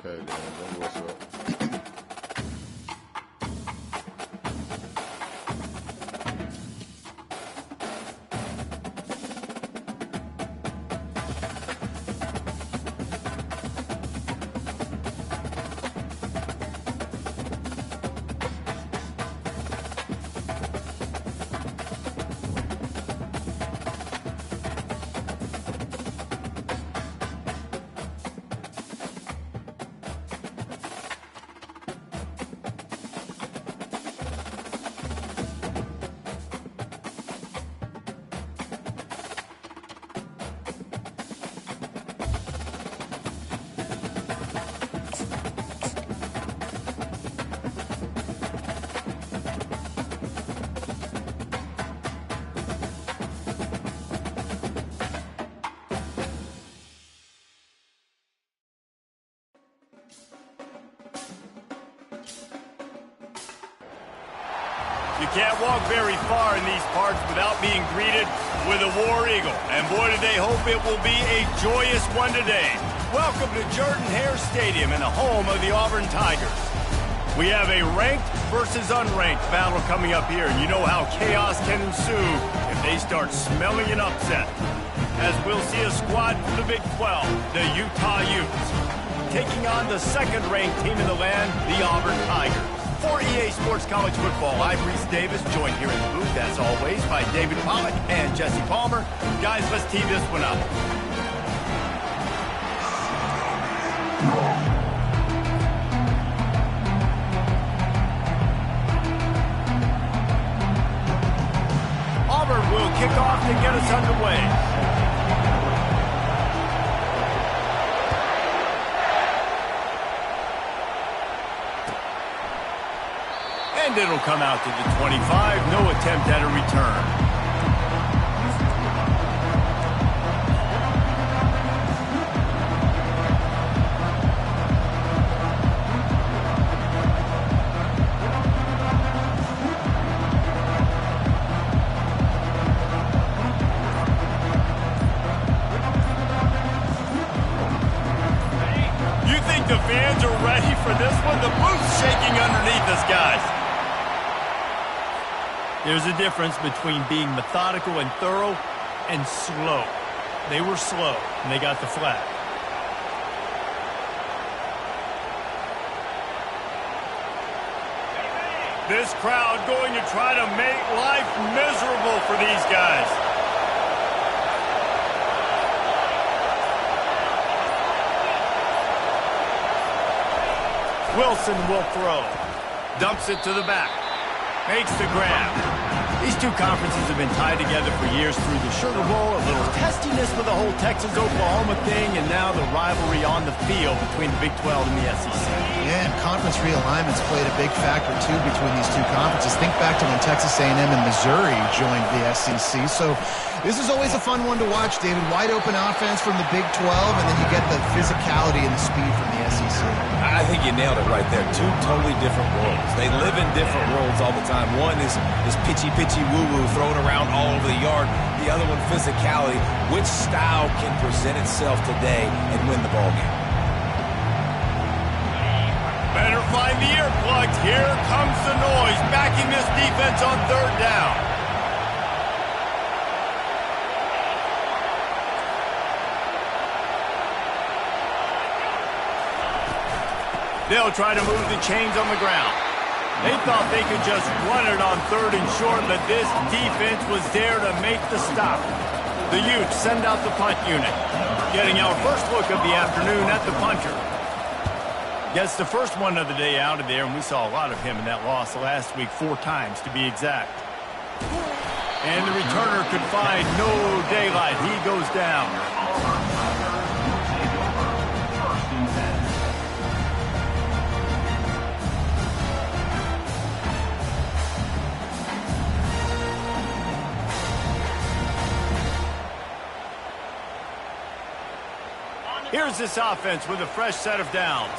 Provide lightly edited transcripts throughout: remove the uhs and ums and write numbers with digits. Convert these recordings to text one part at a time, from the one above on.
Okay, then. What's up? You can't walk very far in these parts without being greeted with a War Eagle. And boy, do they hope it will be a joyous one today. Welcome to Jordan-Hare Stadium and the home of the Auburn Tigers. We have a ranked versus unranked battle coming up here, and you know how chaos can ensue if they start smelling an upset. As we'll see a squad from the Big 12, the Utah Utes, taking on the second-ranked team in the land, the Auburn Tigers. For EA Sports College Football, I'm Reese Davis, joined here in the booth, as always, by David Pollack and Jesse Palmer. Guys, let's tee this one up. Auburn will kick off to get us underway. And it'll come out to the 25. No attempt at a return. You think the fans are ready for this one? The booth's shaking underneath us, guys. There's a difference between being methodical and thorough and slow. They were slow, and they got the flag. This crowd going to try to make life miserable for these guys. Wilson will throw. Dumps it to the back. Makes the grab. These two conferences have been tied together for years through the Sugar Bowl, a little testiness with the whole Texas-Oklahoma thing, and now the rivalry on the field between the Big 12 and the SEC. Yeah, and conference realignments played a big factor, too, between these two conferences. Think back to when Texas A&M and Missouri joined the SEC. So this is always a fun one to watch, David. Wide-open offense from the Big 12, and then you get the physicality and the speed from the SEC. I think you nailed it right there. Two totally different worlds. They live in different worlds all the time. One is pitchy woo-woo thrown around all over the yard. The other one, physicality. Which style can present itself today and win the ball game? Better find the earplugs. Here comes the noise, backing this defense on third down. They'll try to move the chains on the ground. They thought they could just run it on third and short, but this defense was there to make the stop. The Utes send out the punt unit, getting our first look of the afternoon at the punter. Gets the first one of the day out of there, and we saw a lot of him in that loss last week, 4 times to be exact. And the returner could find no daylight. He goes down. Here's this offense with a fresh set of downs.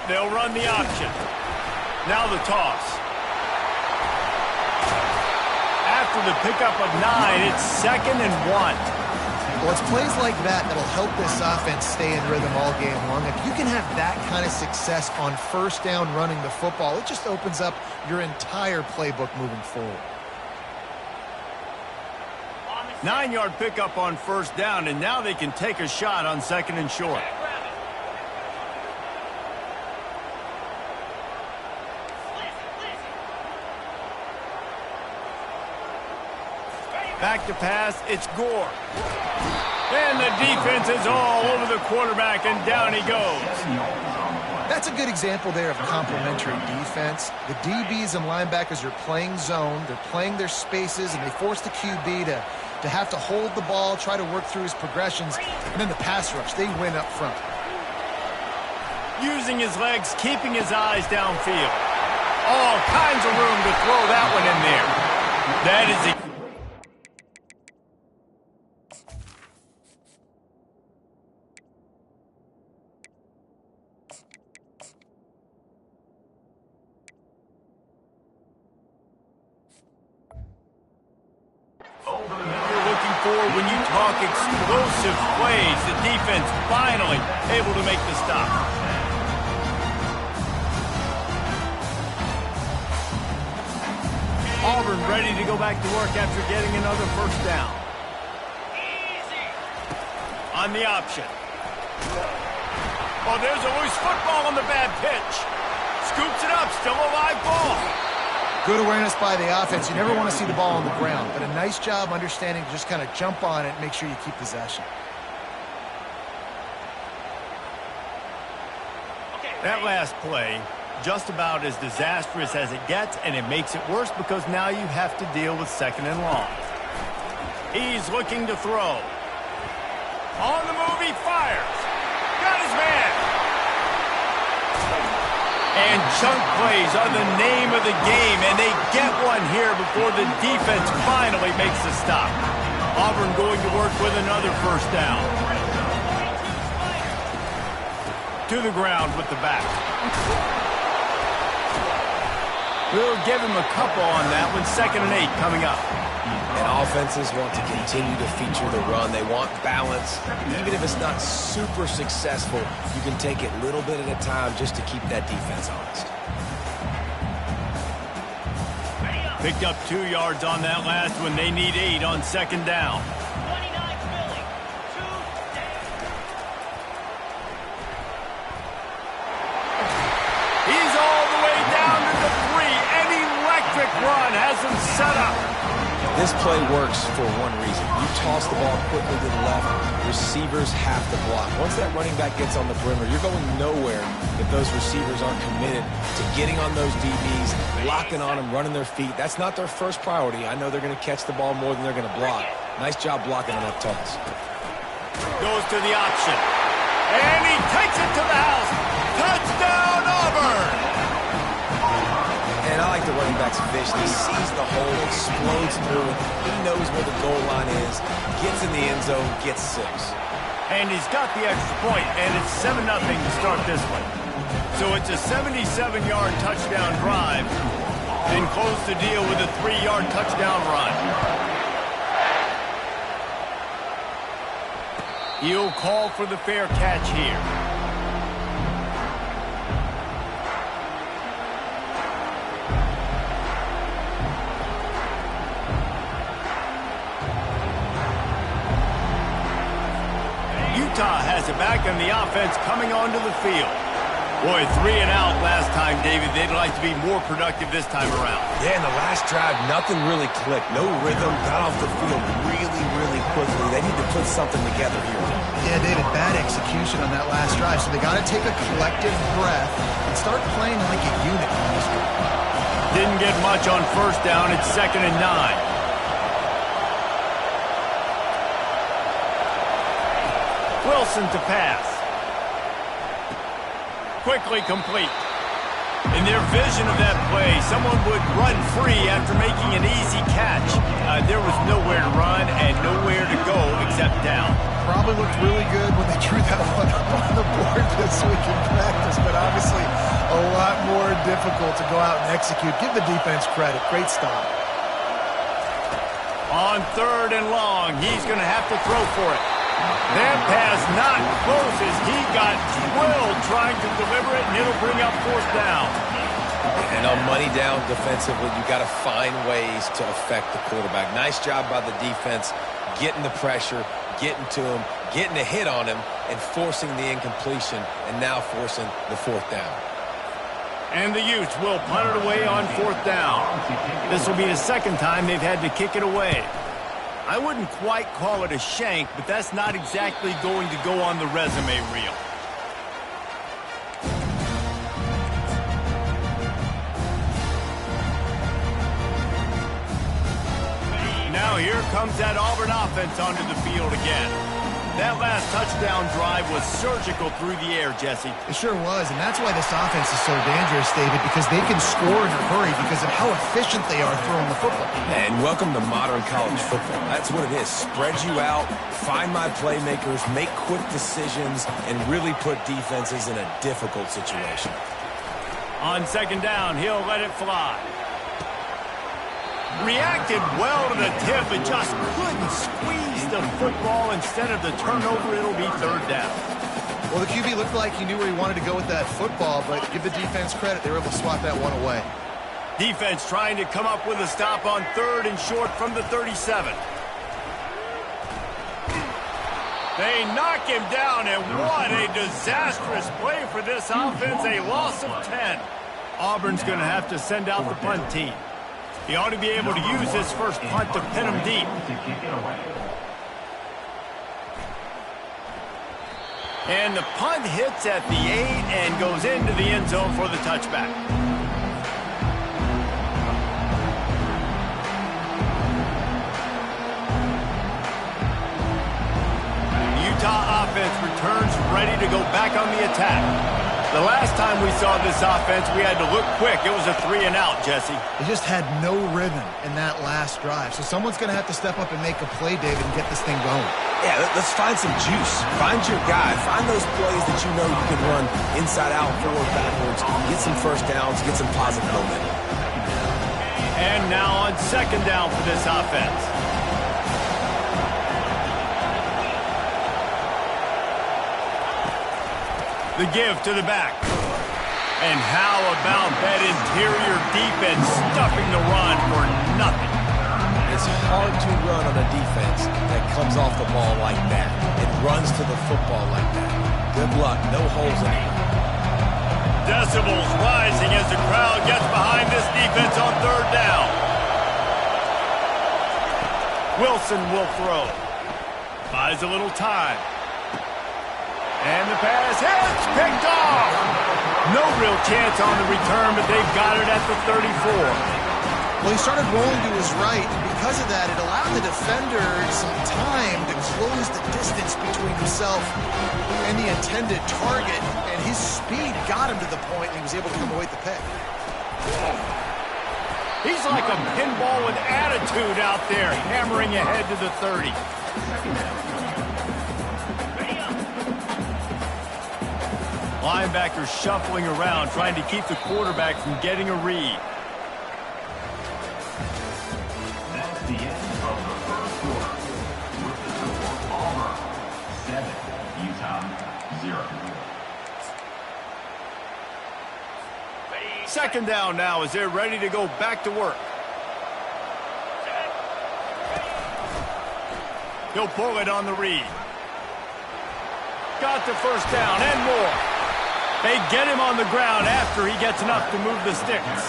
They'll run the option. Now the toss. After the pickup of 9, it's 2nd and 1. Well, it's plays like that that'll help this offense stay in rhythm all game long. If you can have that kind of success on first down running the football, it just opens up your entire playbook moving forward. 9-yard pickup on first down, and now they can take a shot on second and short. Back to pass, it's Gore. And the defense is all over the quarterback, and down he goes. That's a good example there of complementary defense. The DBs and linebackers are playing zone, they're playing their spaces, and they force the QB to have to hold the ball, try to work through his progressions, and then the pass rush, they win up front. Using his legs, keeping his eyes downfield. All kinds of room to throw that one in there. That is a... When you talk explosive plays, the defense finally able to make the stop. Auburn ready to go back to work after getting another first down. On the option. Oh, there's a loose football on the bad pitch. Scoops it up, still a live ball. Good awareness by the offense. You never want to see the ball on the ground, but a nice job understanding to just kind of jump on it and make sure you keep possession. That last play, just about as disastrous as it gets, and it makes it worse because now you have to deal with second and long. He's looking to throw. On the move, he fires. Got his man. And chunk plays are the name of the game, and they get one here before the defense finally makes a stop. Auburn going to work with another first down. To the ground with the back. We'll give him a couple on that one. 2nd and 8 coming up. And offenses want to continue to feature the run. They want balance. Even if it's not super successful, you can take it little bit at a time just to keep that defense honest. Picked up 2 yards on that last one. They need 8 on 2nd down. He's all the way down to the 3. An electric run has him set up. This play works for one reason. You toss the ball quickly to the left, receivers have to block. Once that running back gets on the perimeter, you're going nowhere if those receivers aren't committed to getting on those DBs, locking on them, running their feet. That's not their first priority. I know they're going to catch the ball more than they're going to block. Nice job blocking on that toss. Goes to the option. And he takes it to the house. Touchdown, Auburn! And I like the running back's vision. He sees the hole, explodes through it. He knows where the goal line is, gets in the end zone, gets 6. And he's got the extra point, and it's 7-0 to start this one. So it's a 77-yard touchdown drive, and close the deal with a 3-yard touchdown run. He'll call for the fair catch here. Utah has it back, and the offense coming onto the field. Boy, 3 and out last time, David. They'd like to be more productive this time around. Yeah, in the last drive, nothing really clicked. No rhythm, got off the field really, really quickly. They need to put something together here. Yeah, David, bad execution on that last drive, so they got to take a collective breath and start playing like a unit on this one. Didn't get much on first down. It's 2nd and 9. Wilson to pass. Quickly complete. In their vision of that play, someone would run free after making an easy catch. There was nowhere to run and nowhere to go except down. Probably looked really good when they drew that one up on the board this week in practice, but obviously a lot more difficult to go out and execute. Give the defense credit. Great stop. On 3rd and long, he's going to have to throw for it. That pass not close as he got drilled trying to deliver it, and it'll bring up 4th down. And on money down defensively, you got to find ways to affect the quarterback. Nice job by the defense, getting the pressure, getting to him, getting a hit on him, and forcing the incompletion, and now forcing the 4th down. And the Utes will punt it away on 4th down. This will be the 2nd time they've had to kick it away. I wouldn't quite call it a shank, but that's not exactly going to go on the resume reel. Now here comes that Auburn offense onto the field again. That last touchdown drive was surgical through the air, Jesse. It sure was, and that's why this offense is so dangerous, David, because they can score in a hurry because of how efficient they are throwing the football. And welcome to modern college football. That's what it is. Spread you out, find my playmakers, make quick decisions, and really put defenses in a difficult situation. On 2nd down, he'll let it fly. Reacted well to the tip, but just couldn't squeeze the football. Instead of the turnover, it'll be 3rd down. Well, the QB looked like he knew where he wanted to go with that football, but give the defense credit. They were able to swat that one away. Defense trying to come up with a stop on 3rd and short from the 37. They knock him down, and what a disastrous play for this offense. A loss of 10. Auburn's going to have to send out the punt team. He ought to be able to use this first punt to pin him deep. And the punt hits at the 8 and goes into the end zone for the touchback. The Utah offense returns ready to go back on the attack. The last time we saw this offense, we had to look quick. It was a 3-and-out, Jesse. They just had no rhythm in that last drive. So someone's going to have to step up and make a play, David, and get this thing going. Yeah, let's find some juice. Find your guy. Find those plays that you know you can run inside out, forward, backwards. Get some first downs. Get some positive momentum. And now on 2nd down for this offense. The give to the back. And how about that interior defense stuffing the run for nothing? It's hard to run on a defense that comes off the ball like that. It runs to the football like that. Good luck. No holes in it. Decibels rising as the crowd gets behind this defense on 3rd down. Wilson will throw. Buys a little time. And the pass hits, picked off. No real chance on the return, but they've got it at the 34. Well, he started rolling to his right, and because of that, it allowed the defender some time to close the distance between himself and the intended target, and his speed got him to the point, and he was able to come away with the pick. He's like a pinball with attitude out there, hammering ahead to the 30. Linebackers shuffling around, trying to keep the quarterback from getting a read. That's the end of the first quarter. With the score, Auburn 7, Utah 0. 2nd down now as they're ready to go back to work. He'll pull it on the read. Got the 1st down and more. They get him on the ground after he gets enough to move the sticks.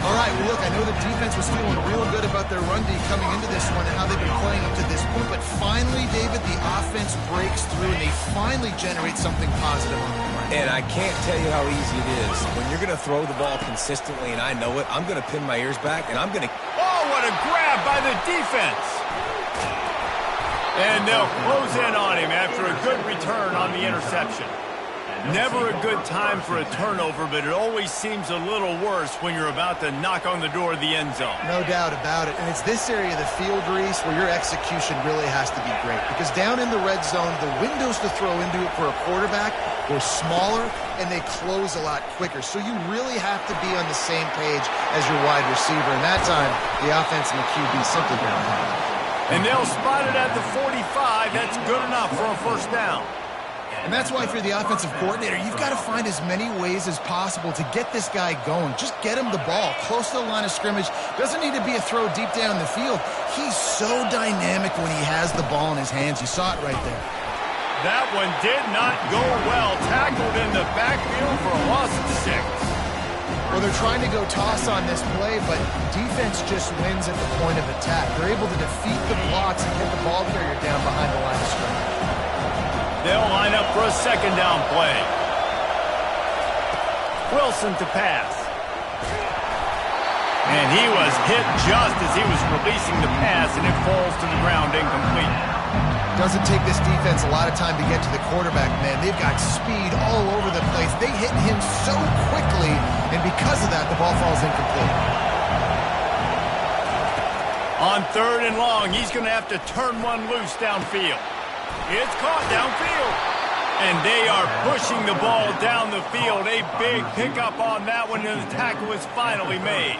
All right, well, look, I know the defense was feeling real good about their run D coming into this one and how they've been playing up to this point, but finally, David, the offense breaks through and they finally generate something positive on the run. And I can't tell you how easy it is. When you're going to throw the ball consistently, and I know it, I'm going to pin my ears back, and I'm going to... Oh, what a grab by the defense! And they'll close in on him after a good return on the interception. Never a good time for a turnover, but it always seems a little worse when you're about to knock on the door of the end zone. No doubt about it. And it's this area of the field, Reese, where your execution really has to be great. Because down in the red zone, the windows to throw into it for a quarterback are smaller, and they close a lot quicker. So you really have to be on the same page as your wide receiver. And that time, the offense and the QB simply got it. And they'll spot it at the 45. That's good enough for a first down. And that's why if you're the offensive coordinator, you've got to find as many ways as possible to get this guy going. Just get him the ball close to the line of scrimmage. Doesn't need to be a throw deep down the field. He's so dynamic when he has the ball in his hands. You saw it right there. That one did not go well. Tackled in the backfield for a loss of 6. Well, they're trying to go toss on this play, but defense just wins at the point of attack. They're able to defeat the blocks and get the ball carrier down behind the line of scrimmage. They'll line up for a second down play. Wilson to pass. And he was hit just as he was releasing the pass, and it falls to the ground incomplete. Doesn't take this defense a lot of time to get to the quarterback, man. They've got speed all over the place. They hit him so quickly, and because of that, the ball falls incomplete. On 3rd and long, he's going to have to turn one loose downfield. It's caught downfield. And they are pushing the ball down the field. A big pickup on that one, and the tackle is finally made.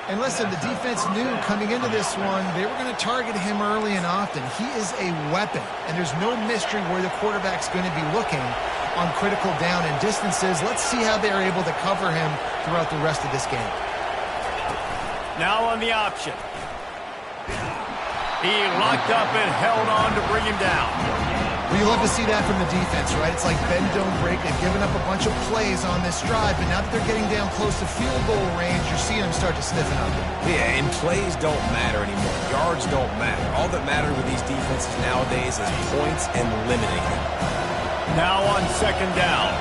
And listen, the defense knew coming into this one, they were going to target him early and often. He is a weapon, and there's no mystery where the quarterback's going to be looking on critical down and distances. Let's see how they're able to cover him throughout the rest of this game. Now on the option. He locked up and held on to bring him down. Well, you love to see that from the defense, right? It's like bend, don't break. They've given up a bunch of plays on this drive, but now that they're getting down close to field goal range, you're seeing them start to stiffen up. Yeah, and plays don't matter anymore. Yards don't matter. All that matters with these defenses nowadays is points and limiting them. Now on second down.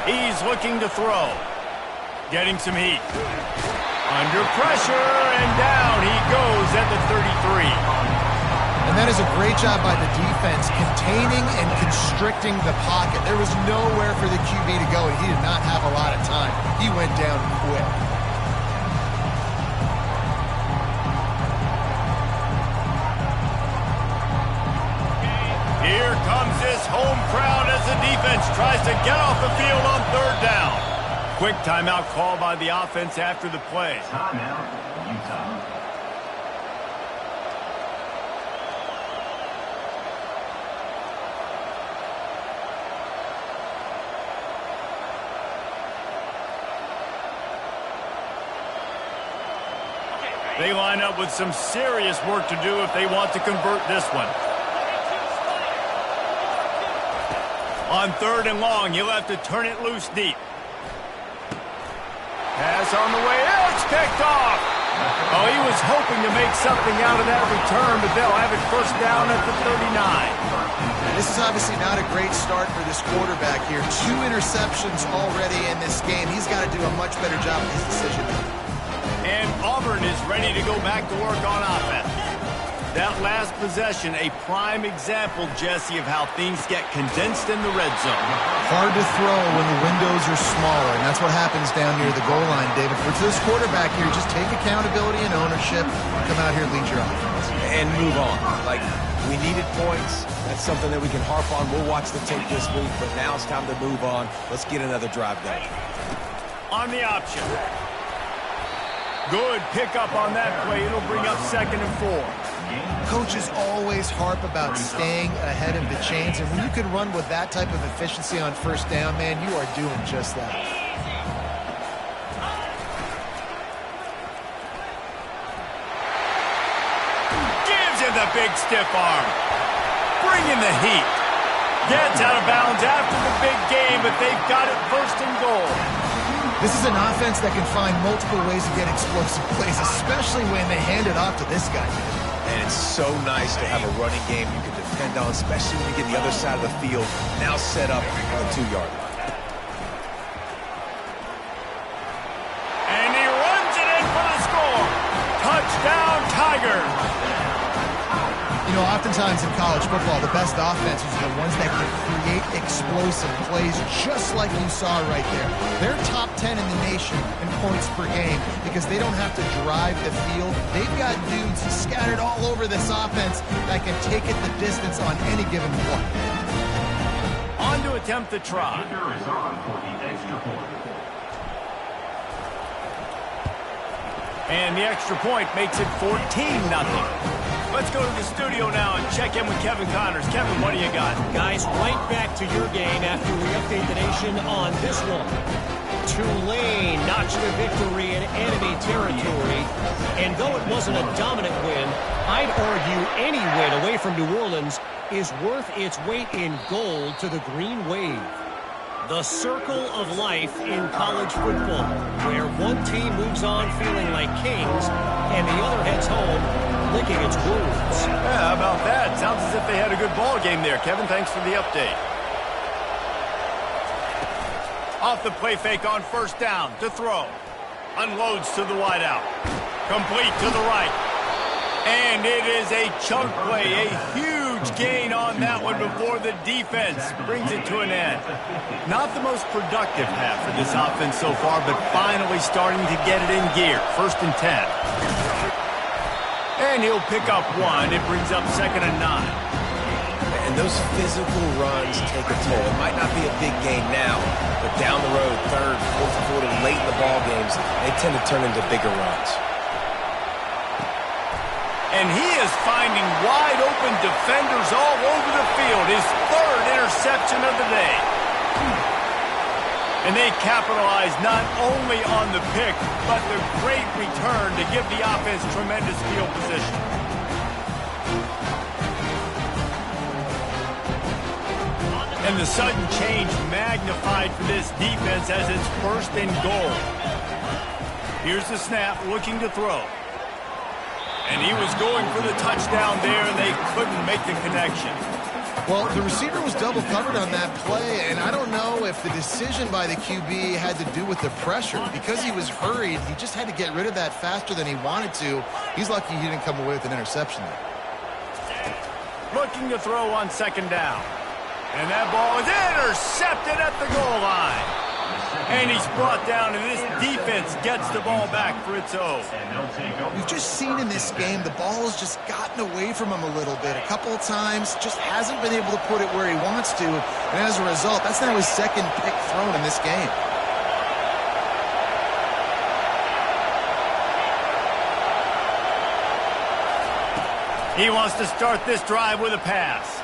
He's looking to throw. Getting some heat. Under pressure, and down he goes at the 33. And that is a great job by the defense, containing and constricting the pocket. There was nowhere for the QB to go, and he did not have a lot of time. He went down quick. Here comes this home crowd as the defense tries to get off the field on 3rd down. Quick timeout call by the offense after the play. Timeout, Utah. They line up with some serious work to do if they want to convert this one. On 3rd and long, he'll have to turn it loose deep. Pass on the way. It's picked off. Oh, he was hoping to make something out of that return, but they'll have it first down at the 39. This is obviously not a great start for this quarterback here. 2 interceptions already in this game. He's got to do a much better job of his decision. And Auburn is ready to go back to work on offense. That last possession, a prime example, Jesse, of how things get condensed in the red zone. Hard to throw when the windows are smaller, and that's what happens down near the goal line, David. For this quarterback here, just take accountability and ownership, come out here and lead your offense. And move on. Like, we needed points. That's something that we can harp on. We'll watch the tape this week, but now it's time to move on. Let's get another drive done. On the option. Good pickup on that play. It'll bring up 2nd and 4. Coaches always harp about staying ahead of the chains, and when you can run with that type of efficiency on 1st down, man, you are doing just that. Gives him the big stiff arm. Bringing the heat. Gets out of bounds after the big game, but they've got it 1st and goal. This is an offense that can find multiple ways to get explosive plays, especially when they hand it off to this guy. And it's so nice to have a running game you can depend on, especially when you get the other side of the field now set up on the 2-yard line. And he runs it in for the score. Touchdown, Tigers. You know, oftentimes in college football, the best offenses are the ones that can create explosive plays, just like you saw right there. They're top 10 in the nation in points per game because they don't have to drive the field. They've got dudes scattered all over this offense that can take it the distance on any given play. On to attempt the try. Kicker is on for the extra point. And the extra point makes it 14-0. Let's go to the studio now and check in with Kevin Connors. Kevin, what do you got? Guys, right back to your game after we update the nation on this one. Tulane notched a victory in enemy territory. And though it wasn't a dominant win, I'd argue any win away from New Orleans is worth its weight in gold to the Green Wave. The circle of life in college football, where one team moves on feeling like kings and the other heads home licking its wounds. Yeah, how about that? Sounds as if they had a good ball game there. Kevin, thanks for the update. Off the play fake on first down to throw. Unloads to the wideout. Complete to the right. And it is a chunk play, a huge gain on that one before the defense brings it to an end. Not the most productive half for this offense so far, but finally starting to get it in gear. 1st and 10. And he'll pick up one. It brings up 2nd and 9. And those physical runs take a toll. It might not be a big gain now, but down the road, 3rd, 4th quarter, late in the ball games, they tend to turn into bigger runs. And he is finding wide open defenders all over the field. His 3rd interception of the day. And they capitalize not only on the pick, but the great return to give the offense tremendous field position. And the sudden change magnified for this defense as it's 1st and goal. Here's the snap, looking to throw. And he was going for the touchdown there, and they couldn't make the connection. Well, the receiver was double covered on that play, and I don't know if the decision by the QB had to do with the pressure. Because he was hurried, he just had to get rid of that faster than he wanted to. He's lucky he didn't come away with an interception there. Looking to throw on 2nd down. And that ball is intercepted at the goal line. And he's brought down, and this defense gets the ball back for its own. We've just seen in this game the ball has just gotten away from him a little bit. A couple of times, just hasn't been able to put it where he wants to. And as a result, that's now his 2nd pick thrown in this game. He wants to start this drive with a pass.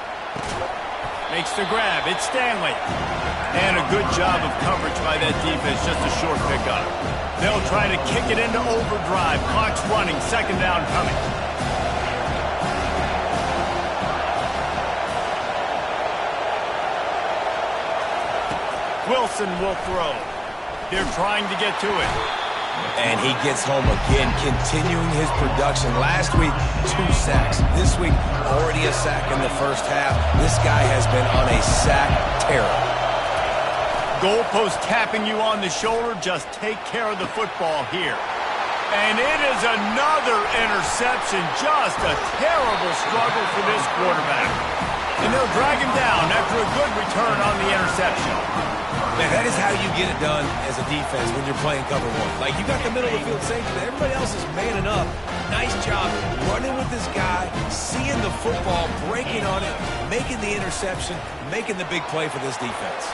Makes the grab. It's Stanley. And a good job of coverage by that defense. Just a short pickup. They'll try to kick it into overdrive. Clock's running. 2nd down coming. Wilson will throw. They're trying to get to it. And he gets home again, continuing his production. Last week, 2 sacks. This week, already a sack in the 1st half. This guy has been on a sack terror. Goalpost tapping you on the shoulder. Just take care of the football here. And it is another interception. Just a terrible struggle for this quarterback. And they'll drag him down after a good return on the interception. Man, that is how you get it done as a defense when you're playing cover 1. Like, you got the middle of the field safety, but everybody else is manning up. Nice job running with this guy, seeing the football, breaking on it, making the interception, making the big play for this defense.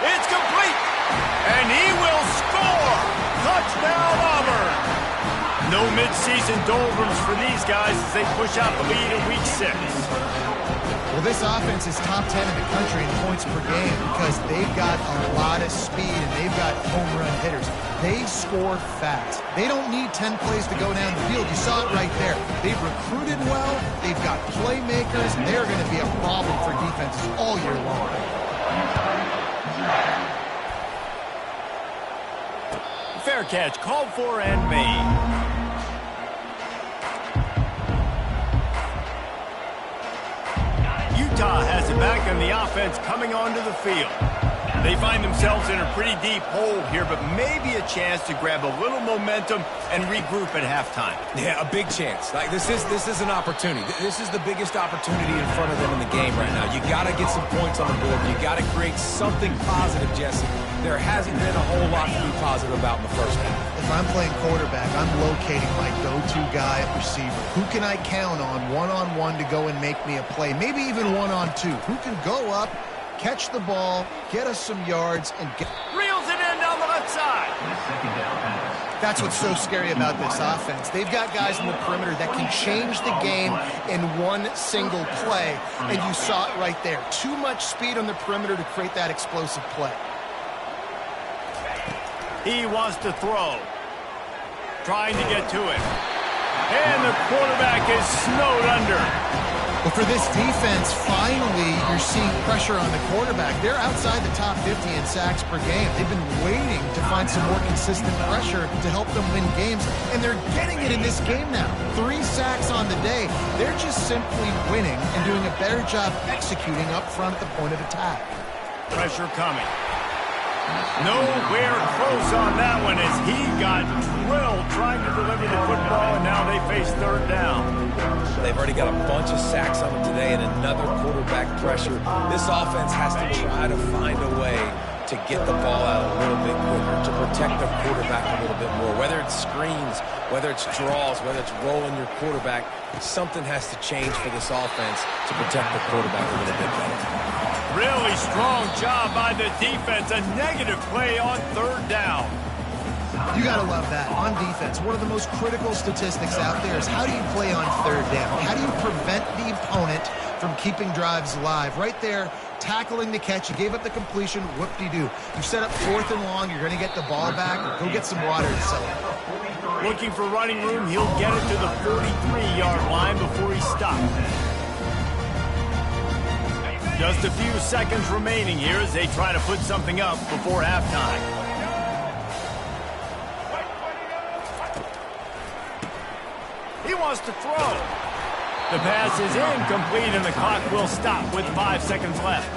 It's complete, and he will score. Touchdown, Auburn. No midseason doldrums for these guys as they push out the lead in Week 6. Well, this offense is top 10 in the country in points per game because they've got a lot of speed and they've got home run hitters. They score fast. They don't need 10 plays to go down the field. You saw it right there. They've recruited well. They've got playmakers. They're going to be a problem for defenses all year long. Fair catch, called for and made. Utah has it back on the offense coming onto the field. They find themselves in a pretty deep hole here, but maybe a chance to grab a little momentum and regroup at halftime. Yeah, a big chance. Like, this is an opportunity. This is the biggest opportunity in front of them in the game right now. You got to get some points on the board. You got to create something positive, Jesse. There hasn't been a whole lot to be positive about in the first half. If I'm playing quarterback, I'm locating my go-to guy at receiver. Who can I count on one-on-one to go and make me a play? Maybe even one-on-two. Who can go up catch the ball, get us some yards, and get... Reels it in down the left side. The second down pass. That's what's so scary about this offense. They've got guys in the perimeter that can change the game in one single play, and you saw it right there. Too much speed on the perimeter to create that explosive play. He wants to throw. Trying to get to it. And the quarterback is snowed under. But for this defense, finally, you're seeing pressure on the quarterback. They're outside the top 50 in sacks per game. They've been waiting to find some more consistent pressure to help them win games, and they're getting it in this game now. 3 sacks on the day. They're just simply winning and doing a better job executing up front at the point of attack. Pressure coming. Nowhere close on that one as he got drilled trying to deliver the football, and now they face third down. They've already got a bunch of sacks on them today and another quarterback pressure. This offense has to try to find a way to get the ball out a little bit quicker, to protect their quarterback a little bit more. Whether it's screens, whether it's draws, whether it's rolling your quarterback, something has to change for this offense to protect the quarterback a little bit better. Really strong job by the defense. A negative play on third down. You got to love that. On defense, one of the most critical statistics out there is how do you play on third down? How do you prevent the opponent from keeping drives alive? Right there, tackling the catch. You gave up the completion. Whoop-de-doo. You set up 4th and long. You're going to get the ball back. Go get some water and celebrate. Looking for running room. He'll get it to the 43-yard line before he stops. Just a few seconds remaining here as they try to put something up before halftime. He wants to throw. The pass is incomplete, and the clock will stop with 5 seconds left.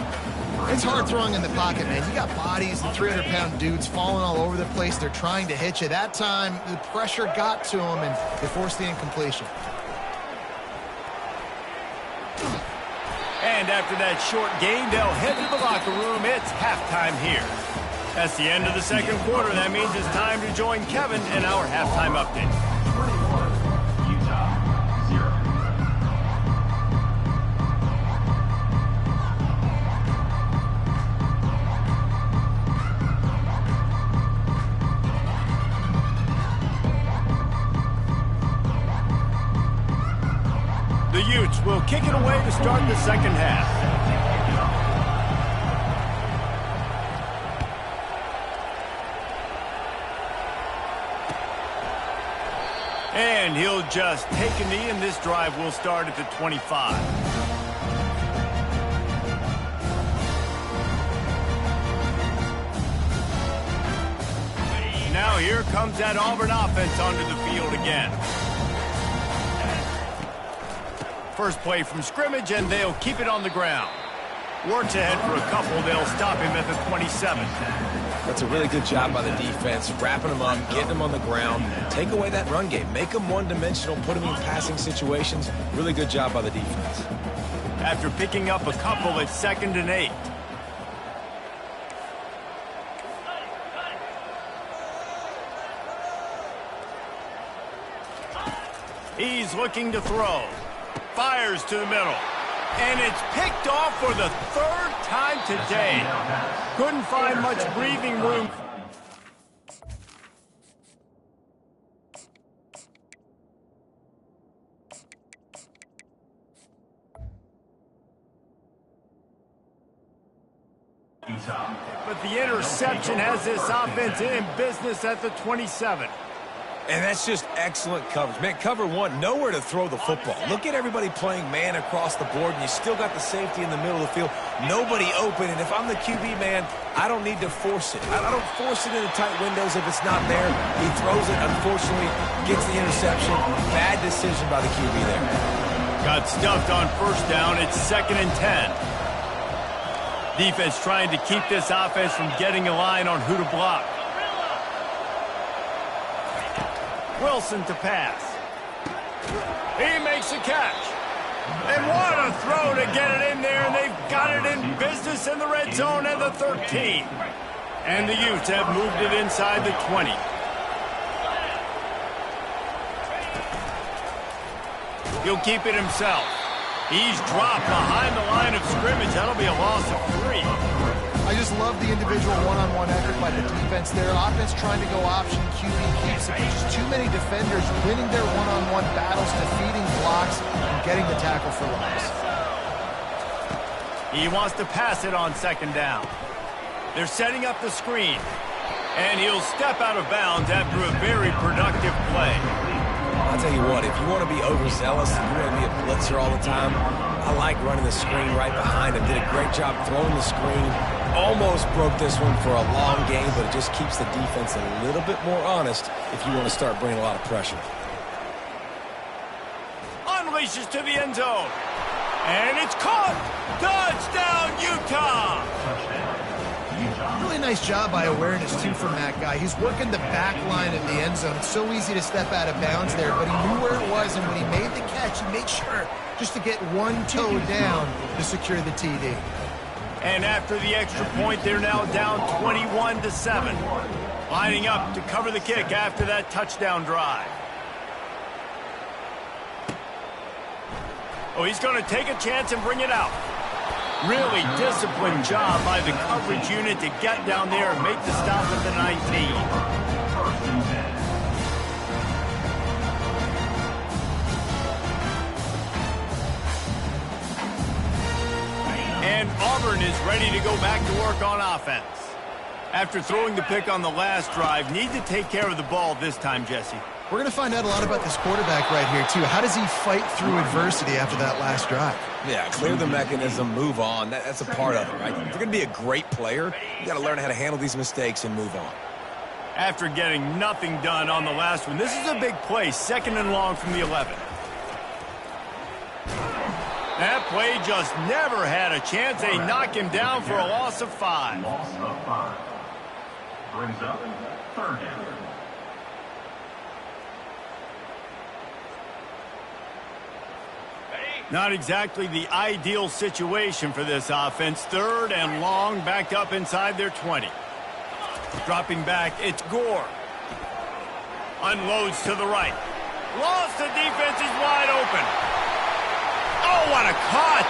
It's hard throwing in the pocket, man. You got bodies and 300-pound dudes falling all over the place. They're trying to hit you. That time, the pressure got to them, and they forced the incompletion. And after that short game, they'll head to the locker room. It's halftime here. That's the end of the second quarter. That means it's time to join Kevin in our halftime update. 21, Utah, 0. The Utes will kick it away to start the second half. And he'll just take a knee, and this drive will start at the 25. Now here comes that Auburn offense onto the field again. First play from scrimmage, and they'll keep it on the ground. Works ahead for a couple. They'll stop him at the 27. That's a really good job by the defense, wrapping them up, getting them on the ground, take away that run game, make them one-dimensional, put them in passing situations. Really good job by the defense. After picking up a couple, it's 2nd and 8. He's looking to throw. Fires to the middle. And it's picked off for the 3rd time today. Couldn't find much breathing room. Utah. But the interception has this offense in business at the 27. And that's just excellent coverage. Man, cover one, nowhere to throw the football. Look at everybody playing man across the board, and you still got the safety in the middle of the field. Nobody open, and if I'm the QB, man, I don't need to force it. I don't force it into tight windows if it's not there. He throws it, unfortunately, gets the interception. Bad decision by the QB there. Got stuffed on first down. It's 2nd and 10. Defense trying to keep this offense from getting a line on who to block. Wilson to pass. He makes a catch. And what a throw to get it in there, and they've got it in business in the red zone at the 13. And the Utes have moved it inside the 20. He'll keep it himself. He's dropped behind the line of scrimmage. That'll be a loss of 3. I just love the individual one-on-one effort by the defense there. Offense trying to go option, QB keeps it. There's just too many defenders winning their one-on-one battles, defeating blocks, and getting the tackle for loss. He wants to pass it on 2nd down. They're setting up the screen. And he'll step out of bounds after a very productive play. I'll tell you what, if you want to be overzealous and you want to be a blitzer all the time, I like running the screen right behind him. Did a great job throwing the screen. Almost broke this one for a long game, but it just keeps the defense a little bit more honest if you want to start bringing a lot of pressure. Unleashes to the end zone. And it's caught. Touchdown, Utah. Really nice job by awareness, too, from that guy. He's working the back line of the end zone. It's so easy to step out of bounds there, but he knew where it was, and when he made the catch, he made sure just to get one toe down to secure the TD. And after the extra point, they're now down 21-7. Lining up to cover the kick after that touchdown drive. Oh, he's going to take a chance and bring it out. Really disciplined job by the coverage unit to get down there and make the stop at the 19. And Auburn is ready to go back to work on offense. After throwing the pick on the last drive, need to take care of the ball this time, Jesse. We're going to find out a lot about this quarterback right here, too. How does he fight through adversity after that last drive? Yeah, clear the mechanism, move on. That's a part of it, right? If you're going to be a great player, you got to learn how to handle these mistakes and move on. After getting nothing done on the last one, this is a big play, 2nd and long from the 11. That play just never had a chance. They knock him down for a loss of 5. Loss of 5. Brings up 3rd down. Not exactly the ideal situation for this offense. 3rd and long, backed up inside their 20. Dropping back, it's Gore. Unloads to the right. Lost, the defense is wide open. Oh, what a cut!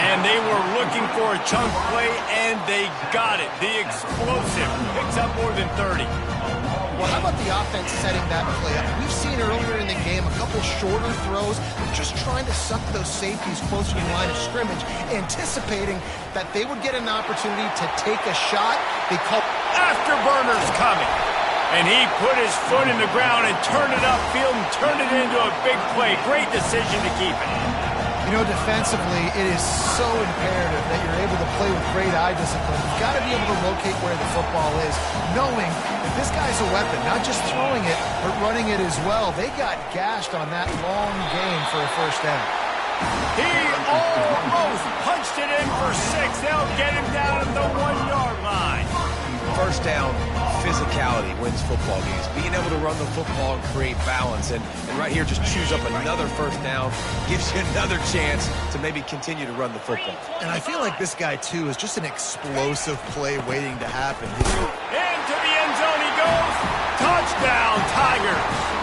And they were looking for a chunk play, and they got it. The explosive picks up more than 30. Well, how about the offense setting that play up? We've seen earlier in the game a couple shorter throws, just trying to suck those safeties closer to the line of scrimmage, anticipating that they would get an opportunity to take a shot. They call Afterburner's coming. And he put his foot in the ground and turned it upfield and turned it into a big play. Great decision to keep it. You know, defensively, it is so imperative that you're able to play with great eye discipline. You've got to be able to locate where the football is, knowing that this guy's a weapon, not just throwing it, but running it as well. They got gashed on that long game for a 1st down. He almost punched it in for 6. They'll get him down at the 1-yard line. 1st down, physicality wins football games. Being able to run the football and create balance. And right here, just choose up another 1st down. Gives you another chance to maybe continue to run the football. And I feel like this guy, too, is just an explosive play waiting to happen. Into the end zone he goes. Touchdown, Tigers.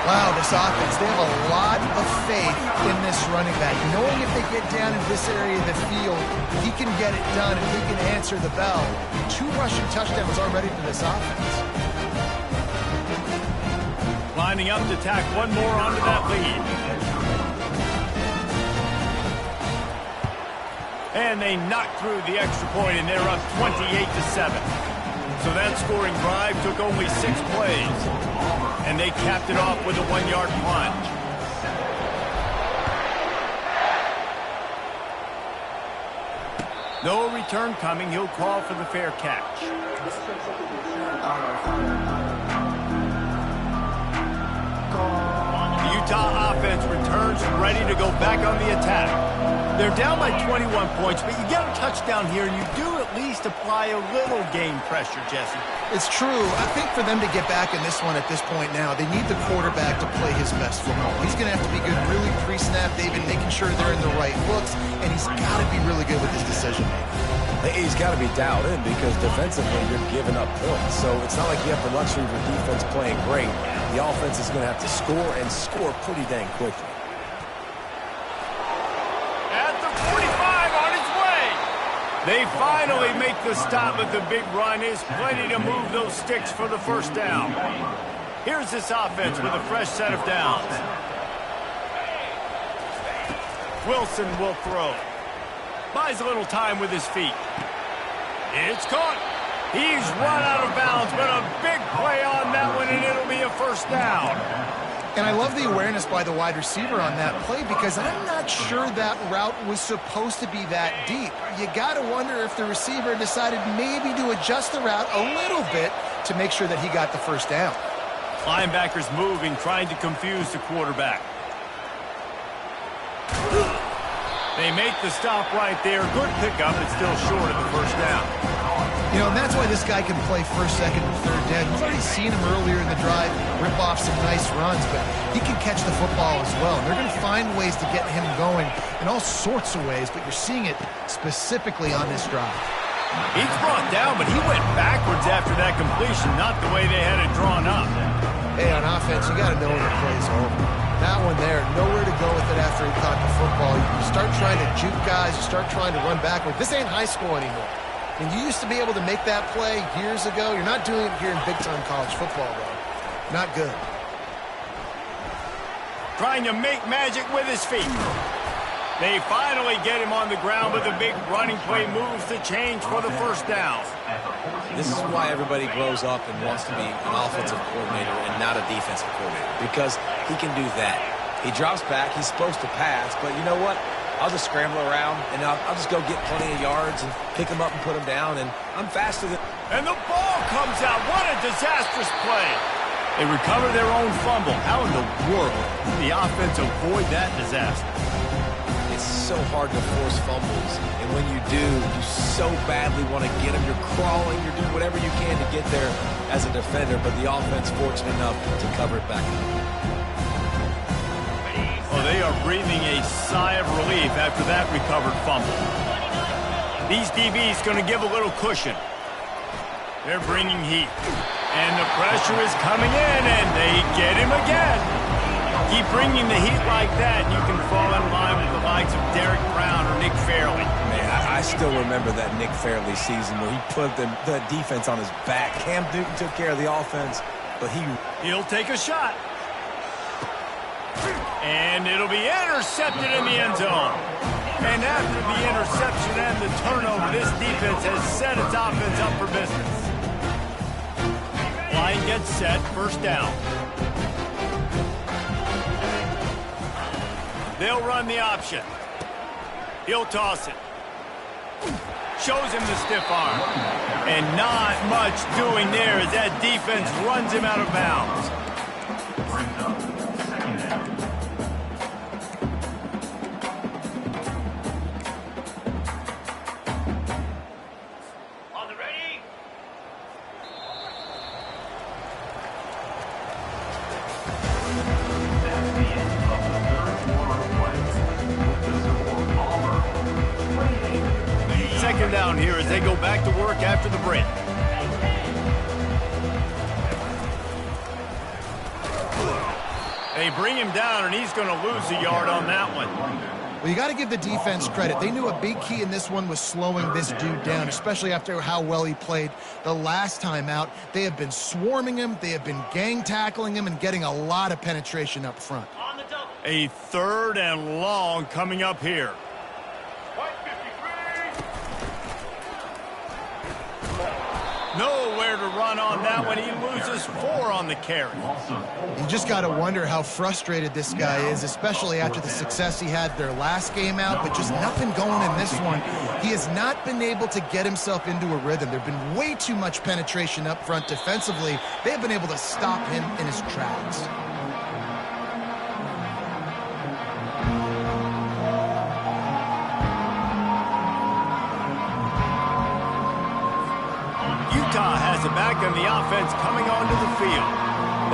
Wow, this offense, they have a lot of faith in this running back. Knowing if they get down in this area of the field, he can get it done and he can answer the bell. 2 rushing touchdowns already for this offense. Lining up to tack one more onto that lead. And they knocked through the extra point, and they're up 28-7. So that scoring drive took only 6 plays. And they capped it off with a 1-yard plunge. No return coming. He'll call for the fair catch. The Utah offense returns ready to go back on the attack. They're down by 21 points, but you get a touchdown here, and you do at least apply a little game pressure, Jesse. It's true. I think for them to get back in this one at this point now, they need the quarterback to play his best football. He's going to have to be good really pre-snap, David, making sure they're in the right looks, and he's got to be really good with his decision-making. He's got to be dialed in because defensively you're giving up points. So it's not like you have the luxury of your defense playing great. The offense is going to have to score and score pretty dang quickly. They finally make the stop, but the big run is plenty to move those sticks for the first down. Here's this offense with a fresh set of downs. Wilson will throw. Buys a little time with his feet. It's caught. He's run out of bounds, but a big play on that one, and it'll be a first down. And I love the awareness by the wide receiver on that play because I'm not sure that route was supposed to be that deep. You got to wonder if the receiver decided maybe to adjust the route a little bit to make sure that he got the first down. Linebackers moving, trying to confuse the quarterback. They make the stop right there. Good pickup, but still short of the first down. You know, and that's why this guy can play first, second, and third down. You've already seen him earlier in the drive rip off some nice runs, but he can catch the football as well. And they're going to find ways to get him going in all sorts of ways, but you're seeing it specifically on this drive. He's brought down, but he went backwards after that completion, not the way they had it drawn up. Hey, on offense, you got to know when the play's over. That one there, nowhere to go with it after he caught the football. You start trying to juke guys, you start trying to run backward. This ain't high school anymore. And you used to be able to make that play years ago. You're not doing it here in big-time college football, though. Not good. Trying to make magic with his feet. They finally get him on the ground, but the big running play moves the change for the first down. This is why everybody grows up and wants to be an offensive coordinator and not a defensive coordinator, because he can do that. He drops back. He's supposed to pass, but you know what? I'll just scramble around, and I'll just go get plenty of yards and pick them up and put them down, and I'm faster than... And the ball comes out. What a disastrous play. They recover their own fumble. How in the world did the offense avoid that disaster? It's so hard to force fumbles, and when you do, you so badly want to get them. You're crawling, you're doing whatever you can to get there as a defender, but the offense fortunate enough to cover it back up. Oh, they are breathing a sigh of relief after that recovered fumble. These DBs going to give a little cushion. They're bringing heat. And the pressure is coming in, and they get him again. Keep bringing the heat like that, and you can fall in line with the likes of Derek Brown or Nick Fairley. Man, I still remember that Nick Fairley season where he put the defense on his back. Cam Newton took care of the offense, but he'll take a shot. And it'll be intercepted in the end zone. And after the interception and the turnover, this defense has set its offense up for business. Line gets set, first down. They'll run the option. He'll toss it. Shows him the stiff arm. And not much doing there as that defense runs him out of bounds. Second down here as they go back to work after the break. They bring him down, and he's going to lose a yard on that one. Well, you got to give the defense credit. They knew a big key in this one was slowing this dude down, especially after how well he played the last time out. They have been swarming him. They have been gang tackling him and getting a lot of penetration up front. A third and long coming up here. Nowhere to run on that one. He loses 4 on the carry. You just got to wonder how frustrated this guy is, especially after the success he had their last game out, but just nothing going in this one. He has not been able to get himself into a rhythm. There have been way too much penetration up front defensively. They have been able to stop him in his tracks. Utah has it back on the offense coming onto the field.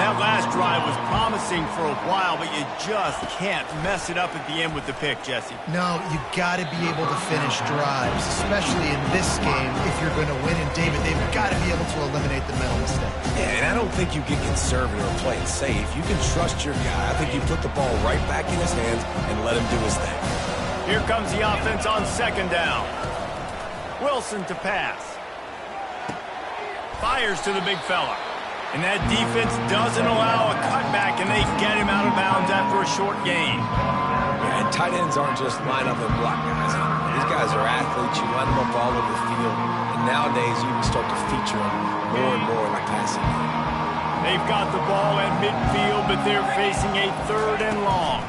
That last drive was promising for a while, but you just can't mess it up at the end with the pick, Jesse. No, you got to be able to finish drives, especially in this game if you're going to win. And David, they've got to be able to eliminate the mental mistakes. Yeah, and I don't think you get conservative or play it safe. You can trust your guy. I think you put the ball right back in his hands and let him do his thing. Here comes the offense on second down. Wilson to pass. Fires to the big fella. And that defense doesn't allow a cutback, and they get him out of bounds after a short gain. Yeah, and tight ends aren't just line up and block guys. These guys are athletes. You line them up all over the field. And nowadays, you can start to feature them more and more in the passing game. They've got the ball at midfield, but they're facing a 3rd and long.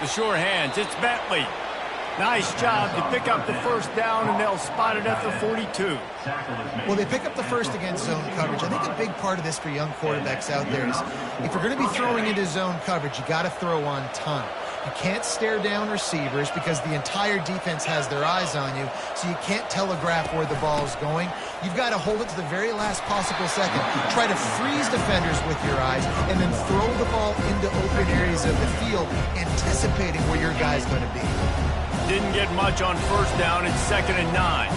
The sure hands, it's Bentley. Nice job to pick up the first down, and they'll spot it at the 42. Well, they pick up the first against zone coverage. I think a big part of this for young quarterbacks out there is if you're going to be throwing into zone coverage, you got to throw on time. You can't stare down receivers because the entire defense has their eyes on you, so you can't telegraph where the ball is going. You've got to hold it to the very last possible second. Try to freeze defenders with your eyes and then throw the ball into open areas of the field, anticipating where your guy's going to be. Didn't get much on first down. It's 2nd and 9.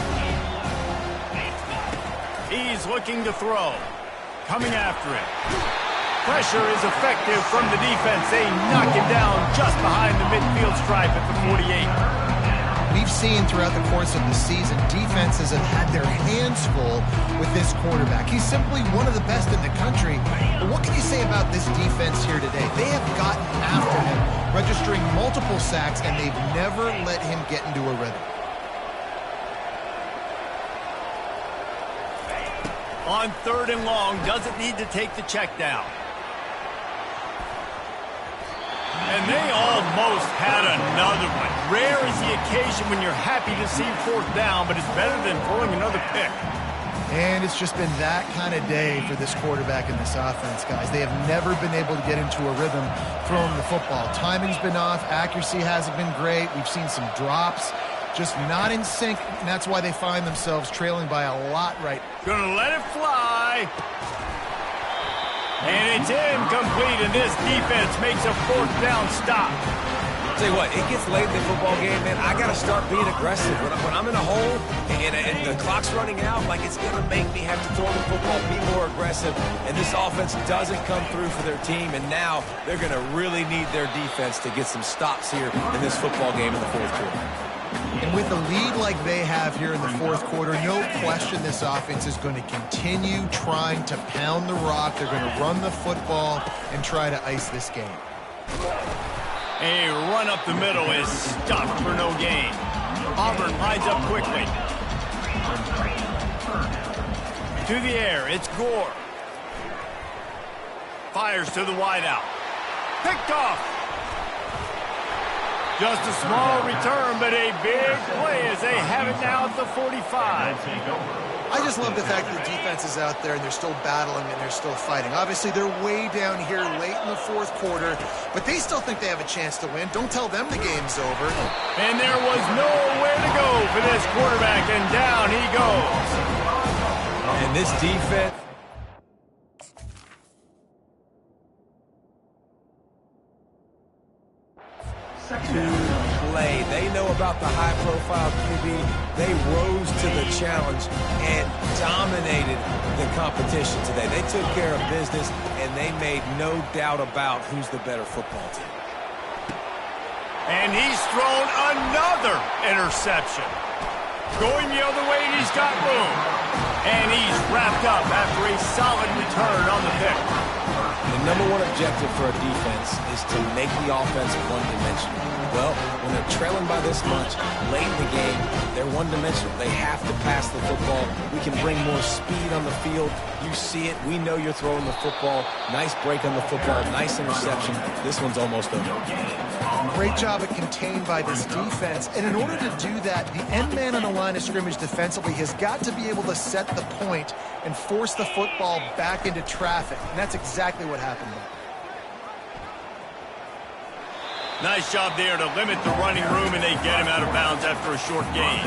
He's looking to throw. Coming after it. Pressure is effective from the defense. They knock him down just behind the midfield stripe at the 48. We've seen throughout the course of the season, defenses have had their hands full with this quarterback. He's simply one of the best in the country. But what can you say about this defense here today? They have gotten after him, registering multiple sacks, and they've never let him get into a rhythm. On 3rd and long, doesn't need to take the check down. And they almost had another one. Rare is the occasion when you're happy to see 4th down, but it's better than throwing another pick. And it's just been that kind of day for this quarterback in this offense, guys. They have never been able to get into a rhythm throwing the football. Timing's been off. Accuracy hasn't been great. We've seen some drops. Just not in sync, and that's why they find themselves trailing by a lot right now. Gonna let it fly. And it's incomplete, and this defense makes a 4th down stop. Tell you what, it gets late in the football game, man. I got to start being aggressive. When I'm in a hole and the clock's running out, like it's going to make me have to throw the football, be more aggressive. And this offense doesn't come through for their team, and now they're going to really need their defense to get some stops here in this football game in the 4th quarter. And with a lead like they have here in the 4th quarter, no question this offense is going to continue trying to pound the rock. They're going to run the football and try to ice this game. A run up the middle is stopped for no gain. Auburn lines up quickly. To the air, it's Gore. Fires to the wideout. Picked off. Just a small return, but a big play as they have it now at the 45. I just love the fact that the defense is out there and they're still battling and they're still fighting. Obviously, they're way down here late in the 4th quarter, but they still think they have a chance to win. Don't tell them the game's over. And there was nowhere to go for this quarterback, and down he goes. And this defense... to play. They know about the high-profile QB. They rose to the challenge and dominated the competition today. They took care of business, and they made no doubt about who's the better football team. And he's thrown another interception. Going the other way, and he's got room. And he's wrapped up after a solid return on the pick. The number one objective for a defense is to make the offense one-dimensional. Well, when they're trailing by this much, late in the game, they're one-dimensional. They have to pass the football. We can bring more speed on the field. You see it. We know you're throwing the football. Nice break on the football. Nice interception. This one's almost over. Great job at contained by this defense. And in order to do that, the end man on the line of scrimmage defensively has got to be able to set the point and force the football back into traffic. And that's exactly what happened there. Nice job there to limit the running room, and they get him out of bounds after a short gain.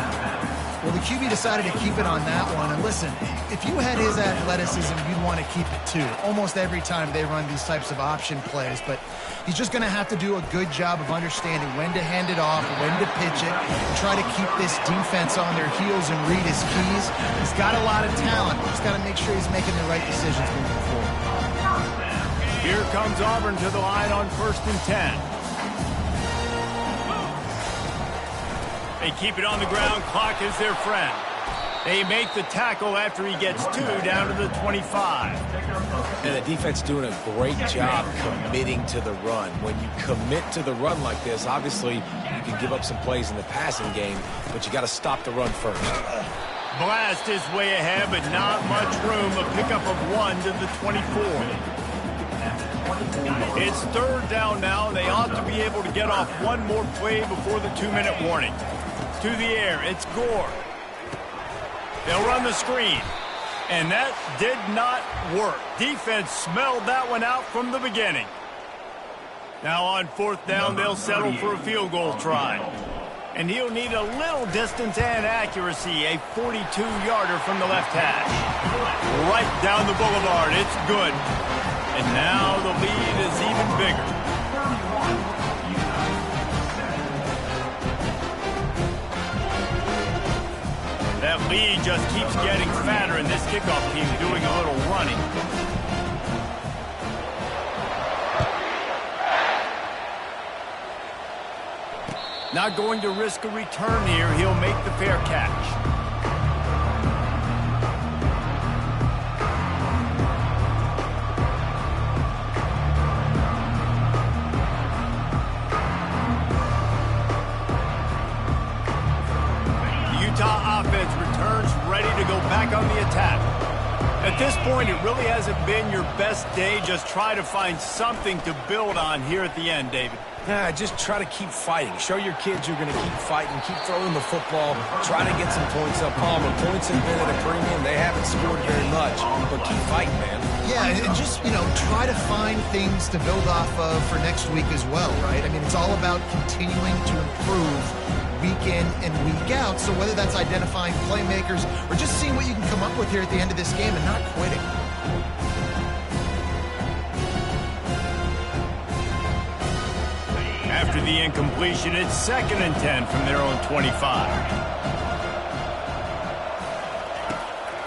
Well, the QB decided to keep it on that one. And listen, if you had his athleticism, you'd want to keep it too. Almost every time they run these types of option plays. But he's just going to have to do a good job of understanding when to hand it off, when to pitch it, and try to keep this defense on their heels and read his keys. He's got a lot of talent. He's got to make sure he's making the right decisions moving forward. Here comes Auburn to the line on 1st and 10. They keep it on the ground. Clock is their friend. They make the tackle after he gets 2 down to the 25. And the defense doing a great job committing to the run. When you commit to the run like this, obviously you can give up some plays in the passing game, but you got to stop the run first. Blast is way ahead, but not much room. A pickup of 1 to the 24. It's 3rd down now. They ought to be able to get off one more play before the 2-minute warning. To the air, it's Gore. They'll run the screen. And that did not work. Defense smelled that one out from the beginning. Now on 4th down, they'll settle for a field goal try. And he'll need a little distance and accuracy, a 42-yarder from the left hash. Right down the boulevard, it's good. And now the lead is even bigger. That lead just keeps getting fatter, and this kickoff team doing a little running. Not going to risk a return here. He'll make the fair catch. Utah offense returns ready to go back on the attack. At this point, it really hasn't been your best day. Just try to find something to build on here at the end, David. Yeah, just try to keep fighting. Show your kids you're going to keep fighting, keep throwing the football, try to get some points up. Palmer, points have been at a premium. They haven't scored very much, but keep fighting, man. Yeah, and just, try to find things to build off of for next week as well, right? I mean, it's all about continuing to improve week in and week out. So whether that's identifying playmakers or just seeing what you can come up with here at the end of this game and not quitting. After the incompletion, it's 2nd and 10 from their own 25.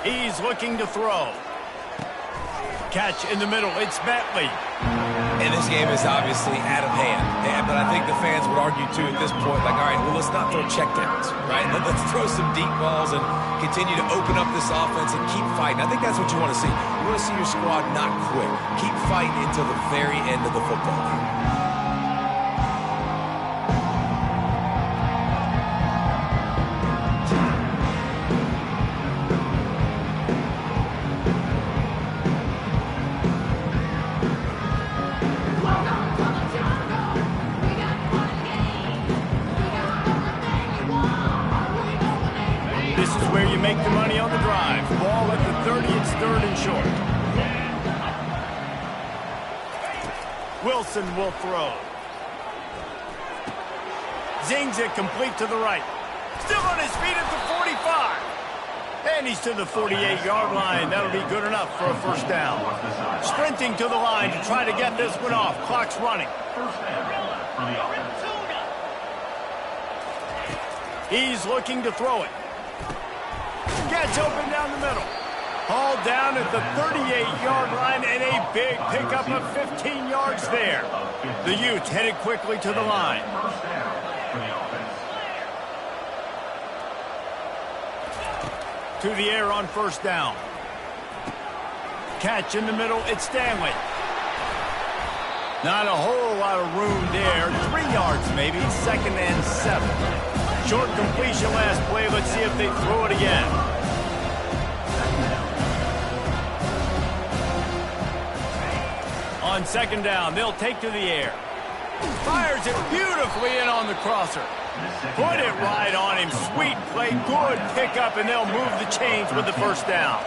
He's looking to throw. Catch in the middle, it's Bentley. And this game is obviously out of hand. But I think the fans would argue, too, at this point, like, all right, well, let's not throw checkdowns, right? Let's throw some deep balls and continue to open up this offense and keep fighting. I think that's what you want to see. You want to see your squad not quit. Keep fighting until the very end of the football game. Make the money on the drive. Ball at the 30, it's 3rd and short. Wilson will throw. Zings it complete to the right. Still on his feet at the 45. And he's to the 48-yard line. That'll be good enough for a 1st down. Sprinting to the line to try to get this one off. Clock's running. He's looking to throw it. Gets open down the middle. Hauled down at the 38-yard line and a big pickup of 15 yards there. The Utes headed quickly to the line. To the air on 1st down. Catch in the middle, it's Stanley. Not a whole lot of room there. 3 yards maybe, 2nd and 7. Short completion last play. Let's see if they throw it again. On 2nd down, they'll take to the air. Fires it beautifully in on the crosser. Put it right on him. Sweet play, good pickup, and they'll move the chains with the 1st down.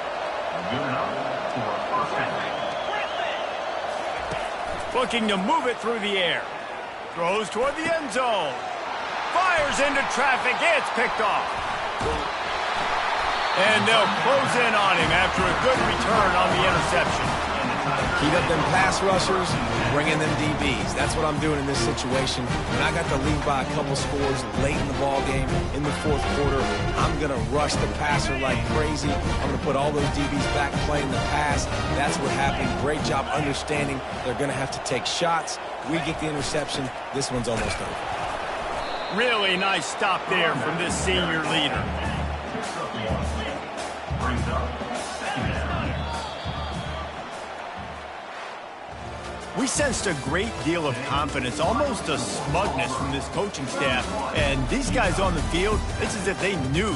Looking to move it through the air. Throws toward the end zone. Fires into traffic. It's picked off. And they'll close in on him after a good return on the interception. Keep up them pass rushers, bring in them DBs. That's what I'm doing in this situation. When I got the lead by a couple scores late in the ball game, in the 4th quarter, I'm going to rush the passer like crazy. I'm going to put all those DBs back playing the pass. That's what happened. Great job understanding they're going to have to take shots. We get the interception. This one's almost over. Really nice stop there from this senior leader. Brings up second down. We sensed a great deal of confidence, almost a smugness from this coaching staff. And these guys on the field, it's as if they knew